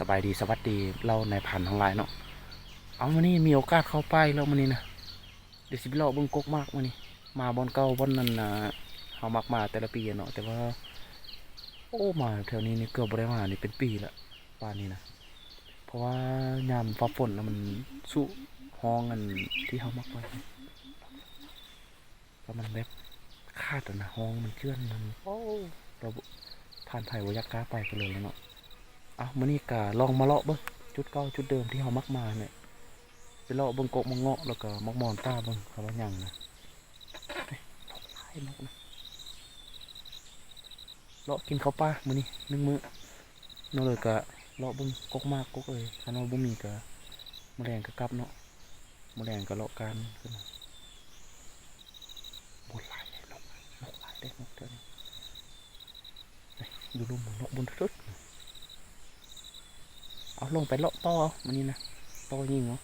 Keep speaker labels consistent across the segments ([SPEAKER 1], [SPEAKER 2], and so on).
[SPEAKER 1] สบายดีสวัสดีเราในผ่านทางไลน์เนาะเอามานี่มีโอกาสเข้าไปแล้วมานี่นะเดี๋ยวสิบเลาะเบิ่งกกมากมานี่มาบอนเก่าบอนนั้นนะเฮามักมาแต่ละปีอะเนาะแต่ว่าโอ้มาแถวนี้นี่เกือบบ่ได้มานี่เป็นปีละป่านนี้นะเพราะว่ายามฟ้าฝนนะมันสู้ห้องกันที่เฮามักไว้เพราะมันแบบคาดอะนะห้องมันเคลื่อนมันโอ้เราผ่านไผบ่อยากกล้าไปกันเลยแล้วเนาะเอามื้อนี้ก็ลองมาเลาะเบิ่งจุดเก่าจุดเดิมที่เฮามักมาเนี่ย ไปเลาะเบิ่งกกมังเงาะแล้วก็มักมอนตาเบิ่งคำว่าหยังนะเฮ้ยนกหลายนกนะเลาะกินข้าวปลามื้อนี้1 มื้อเนาะเลยก็เลาะเบิ่งกกมากกกเอ้ยคันว่าบ่มีก็แมลงก็กลับเนาะแมลงก็เลาะกันขึ้นมาบ่หลายเลยนกหลายเด้นกเท่านี้เฮ้ยอยู่รุมนกบนทึดเอาลงไปเลาะต่อเอามื้อนี้นะต่อยิงเนาะ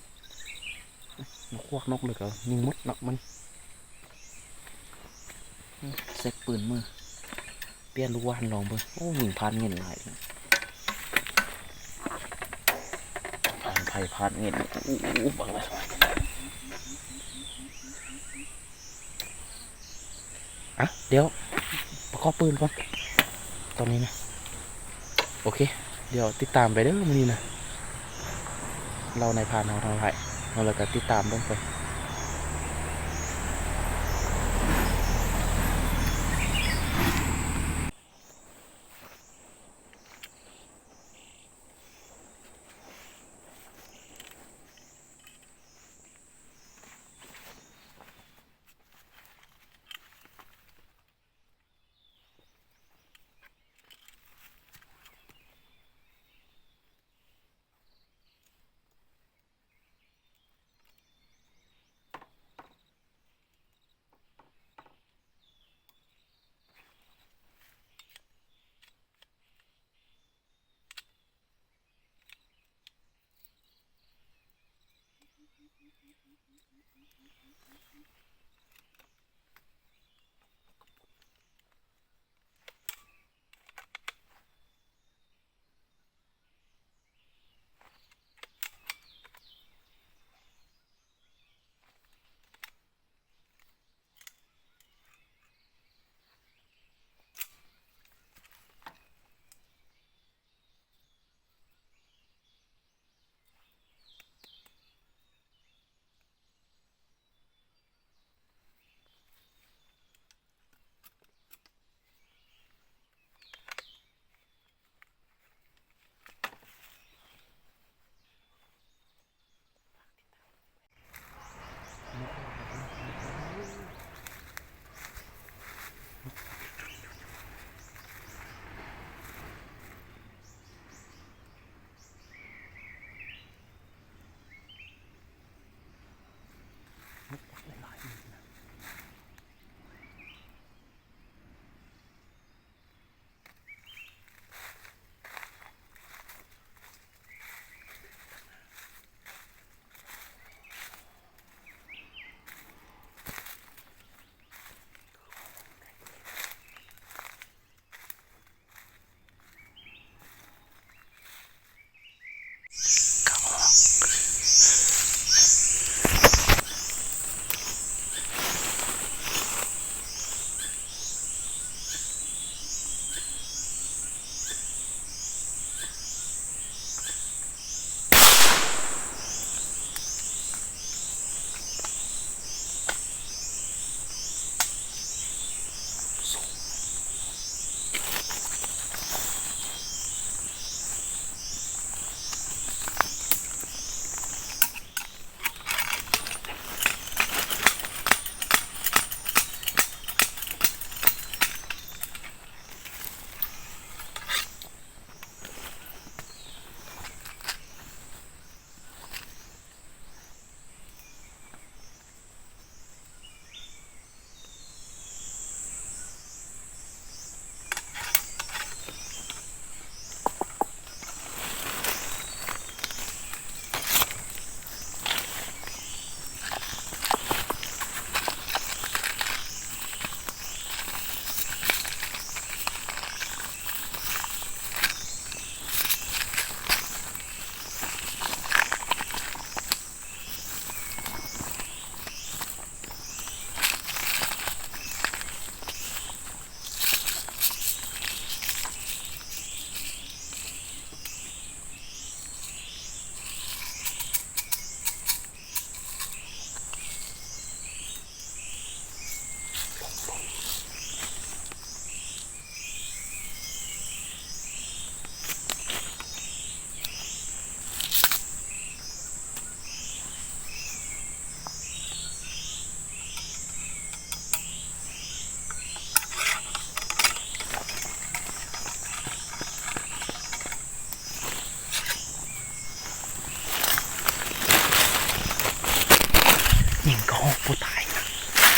[SPEAKER 1] นกควักนกเลยก็ยิงหมดเนาะมันเซ็กปืนมือเปลี่ยนลูกวานลองเบิ่งโอ้ยิงพันเงินหลายเลย ผ่านไผ่ผ่านเงินอู้บังเลยอ่ะเดี๋ยวประกอบปืนก่อนตอนนี้นะโอเคเดี๋ยวติดตามไปเด้อมื้อนี้นะเราในพานเราทางไหนเราเลยก็ติดตามเบิ่งไป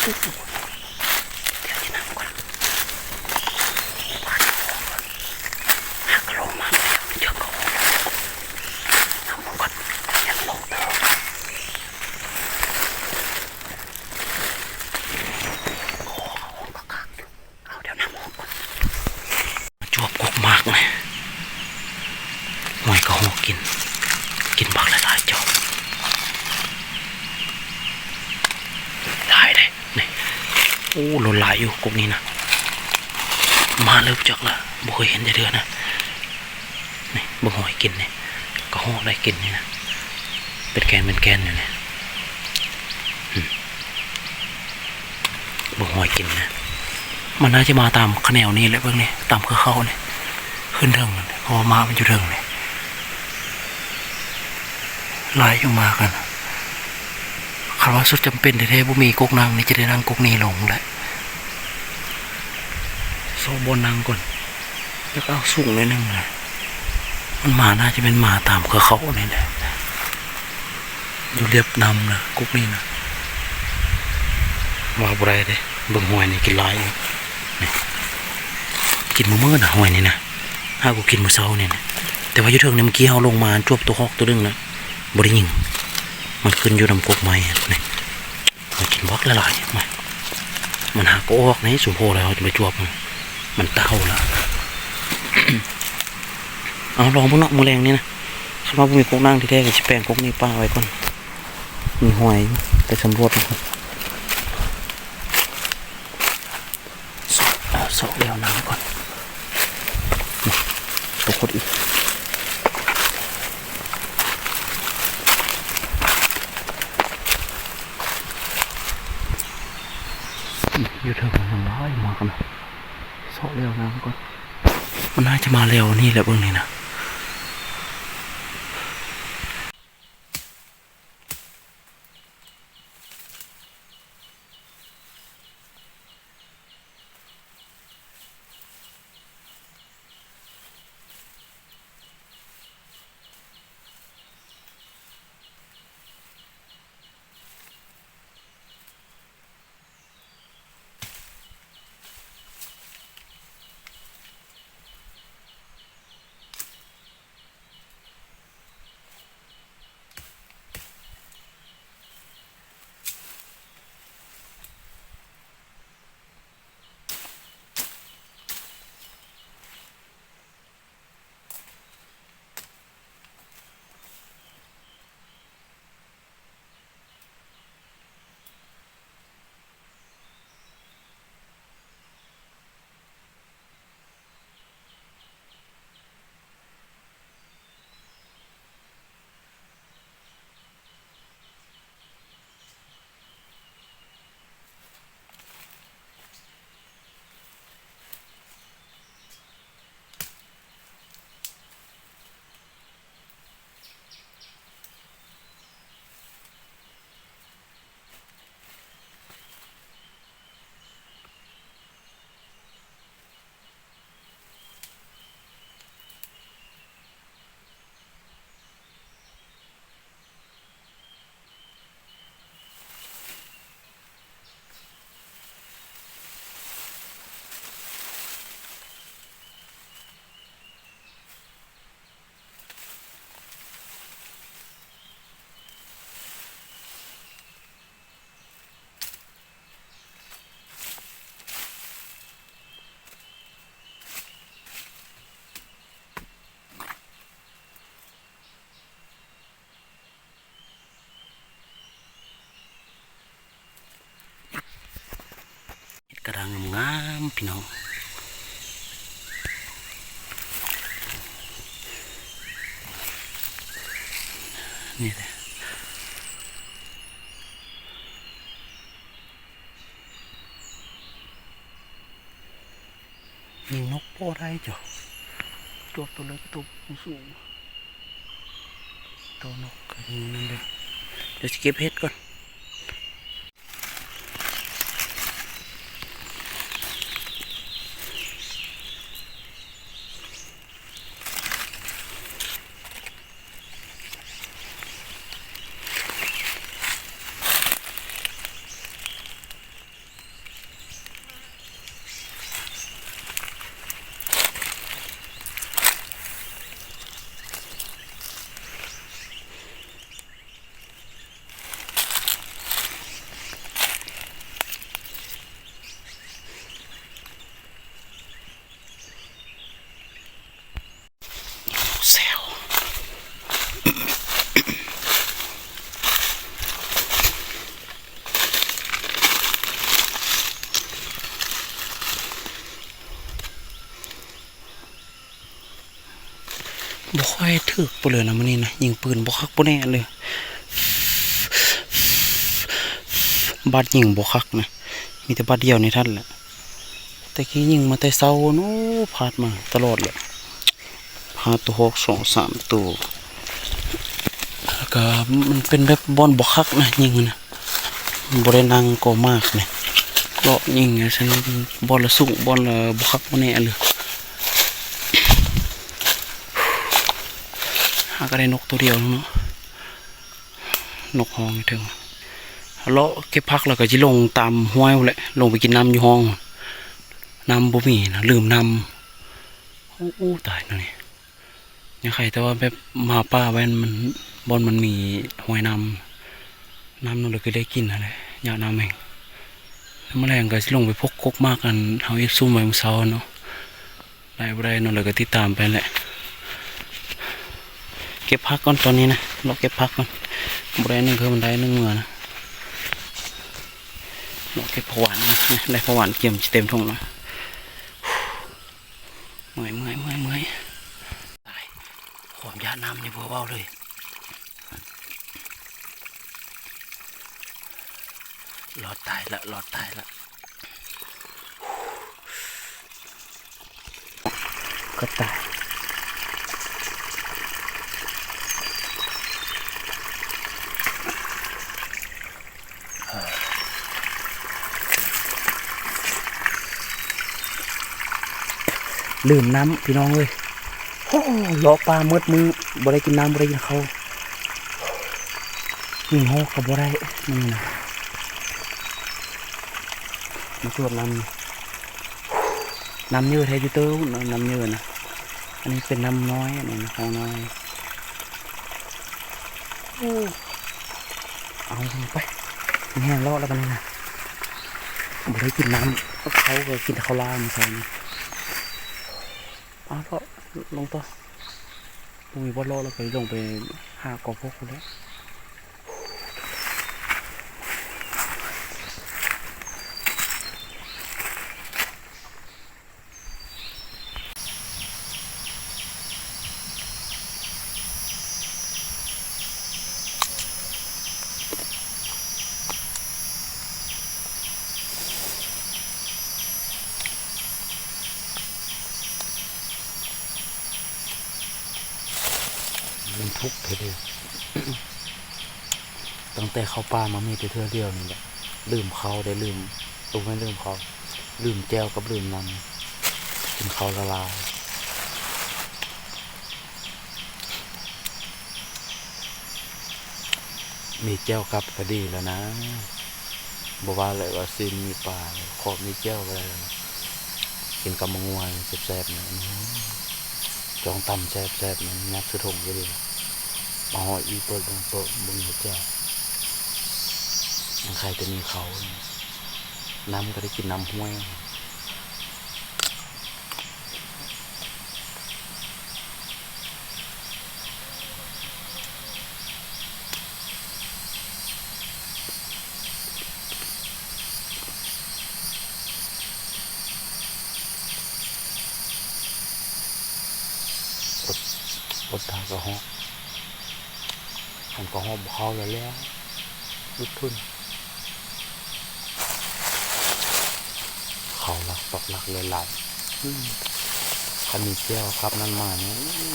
[SPEAKER 1] เดี๋ยวจะนั่งก่อนบ้านหักลงมาแล้วเจอเขานั่งก่อนยังลงเดิมโอ้โหก็คักอยู่เอาเดี๋ยวนั่งก่อนจวบกกมากเลยหอยก็หอกกินบักหลายๆจอบได้เลยนี่โอ้หล่นหลายอยู่กบนี้นะมาเริ่มจักละบ่เคยเห็นจะเดือนนะนี่บ่หอยกินนี่ก็หอกได้กินนี่นะเป็นแกนอยู่เนี่ยบ่หอยกินนะมันน่าจะมาตามขแนวนี้แหละเบิ่งนี่ตามเขาเนี่ยขึ้นเทิงเพราะว่ามามันอยู่เทิงเนี่ยลายอยู่มากันคำว่าสุดจำเป็นแท้ๆบ่มีกกนางนี่จะได้นั่งกกนี้ลงแหละโซบนนางก่อนแล้วก็เอาสูงเลยนึงนะมันมาน่าจะเป็นมาตามเขาเนี่ยแหละอยู่เรียบนำนะกกนี้นะว่าบุไรเด้เบิ่งหอยนี่กินลายนี่กินมื้อนะหอยนี่นะถ้ากูกินมื้อเช้าเนี่ยนะแต่ว่าอยู่เทิงเนี่ยเมื่อกี้เอาลงมาจวบตัวฮอกตัวนึงนะบ่ได้ยิงมันขึ้นอยู่นำกกไม้นี่มันกินบล็อกละลายมันหาก็ออกในสุโพแล้วจะไปจวบมันเต้าแล้ว เอาลองพวกเนาะมือแรงนี่นะสำหรับมีกกนั่งที่แท้ก็จะแปลงกกนี้ป้าไว้ก่อนมีหอยไปสำรวจนะครับสอกเลี้ยวน้ำก่อนตกคนอีกอยู่เถอะมันร้อยมากันนะสอกเลี้ยวน้ำก่อนมันน่าจะมาเร็วนี่แหละเบื้องนี้นะกระดังงามพี่น้องนี่แหละยิงนกโป้ได้จ้ะตัวเล็กตัวสูงตัวนกกันนั่นเลยเดี๋ยวจะเก็บเห็ดก่อน
[SPEAKER 2] ค่อยถึกไปเลยนะมันนี่นะยิงปืนบ่คักบ่แน่เลยบาดยิงบ่คักนะมีแต่บาดเดียวในท่านแหละแต่กี้ยิงมาแต่เช้าโน้พาดมาตลอดเลยพาตัว6 2 3ตัวแล้วก็มันเป็นแบบบอลบ่คักนะยิงนะบ่ได้นั่งก็มากนะก็ยิงฉันบอลละสูงบอลละบ่คักบ่แน่เลยหาก็ได้นกตัวเดียวเนาะนกห้องถึงเลาะเก็บพักแล้วก็จะลงตามห้วยแหละลงไปกินน้ำอยู่ห้องน้ำบ่มีนะลืมน้ำโอ้ตายนะนี่ยังใครแต่ว่าแบบมาป้าไว้มันบอลมันมีห้วยน้ำนั่นเลยก็ได้กินอะไรยาน้ำแห้งแมลงก็จะลงไปพกกกมากกันเขาเอ็กซุ่มไว้เมื่อเช้าเนาะได้บ่ได้นั่นเลยก็ติดตามไปแหละเก็บพักก่อนตอนนี้นะเราเก็บพักก่อนบ่ได้นึงคือมันได้นึงเมื่อนะเราเก็บผวานนะได้ผวานเกี่ยมเต็มทุ่งนะเมื่อยตายความยาน้ำนี่เบาๆเลยรอดตายละก็ตายลืมน้ำพี่น้องเลยโอ้รอปลาเมืดมือบ่ได้กินน้ำบ่ได้กินข้าวยิงหอกกับบ่ได้นี่นะมาตรวจน้ำเยอะแท้ยูเตอร์น้ำเยอะนะอันนี้เป็นน้ำน้อยนี่นะห้องน้อยเอาไปแห้งรอดแล้วกันนะบ่ได้กินน้ำเขาก็กินข้าวล่ามใส่นี่เอาเพราะลงต่อพรุ่งนี้บ่รอแล้วก็ลงไปหากอพวกคุณแล้วมันทุกข์เลยตั้งแต่เข้าป่ามามีแต่เทื่อเดียวนี่แหละลืมเขาได้ลืมตัวไม่ลืมเขาลืมแก้วกับลืมน้ำกินเขาละลายมีแก้วกับก็ดีแล้วนะบอกว่าเลยว่าซินมีปลาขอบมีแก้วอะไรกินกับมะงวยแซ่บๆเนี่ยจองตำแซ่บๆเนี่ยนับสะทงก็ดีมาห่ออีเปิดบงโต๊ะบงหัวแก้วใครจะมีเขาน้ำก็ได้กินน้ำห้วยปดทากระหอบขันกระหอบเขาแล้วลุกขึ้นเขาลักตอกลักเลยหลายคันมีแก้วครับนั่นมาเนี่ย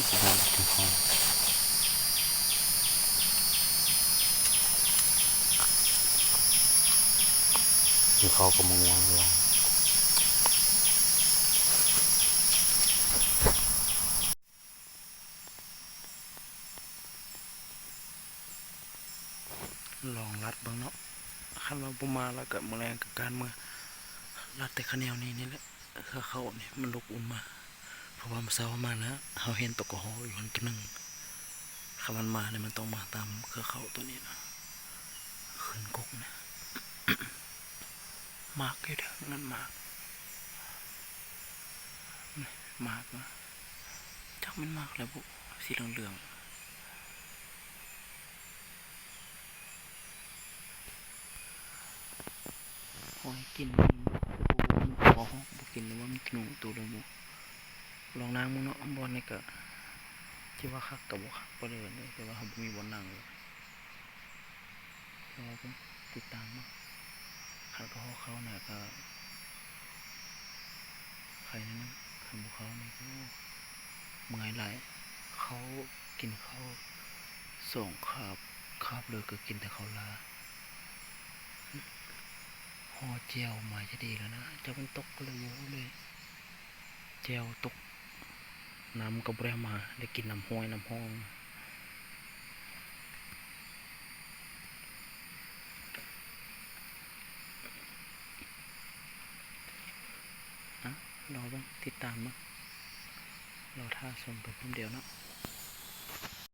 [SPEAKER 2] สุดยอดถึงเขาถึงเขาก็มางวงเราลองรัดบ้างเนาะคันเราประมาแล้วกับแมลงกับการเมื่อรัดแต่ขะแนวนี้นี่แหละเขาเนี่ยมันลุกอุ่นมาเพราะว่ามันเศร้ามานะเขาเห็นตกกระหออยู่ตัวหนึ่งคำมันมาเนี่ยมันต้องมาตามเขาตัวนี้นะขึ้นกุกนะมากเลยเด้อนั่นมากนะจักมันมากแล้วบุสีเหลืองๆหอยกินมันขอห้องบุกินหรือว่ามันกินตัวเลยบุลองน้ำมึงเนาะบอลนี่ก็จะ
[SPEAKER 1] ที่ว่าคักกับว่าคักไปเลยเนี่ยแต่ว่าเขาบ่มีบนนั่งเลยรอผมติดตามมาคันก็เขาน่ะก็ใครนั่นคันบุเขานี่ก็เมื่อยหลายเขากินข้าวส่งคาบเลยก็กินแต่ข้าวลาห่อเจียวมาจะดีแล้วนะจะมันตกก็เลยโว้เลยเจียวตกน้ำก็บ่ได้มาได้กินน้ำห้อยน้ำห้องอ่ะรอบ้างติดตามมั้งรอท่าชมไปพร้อมเดียวเนาะ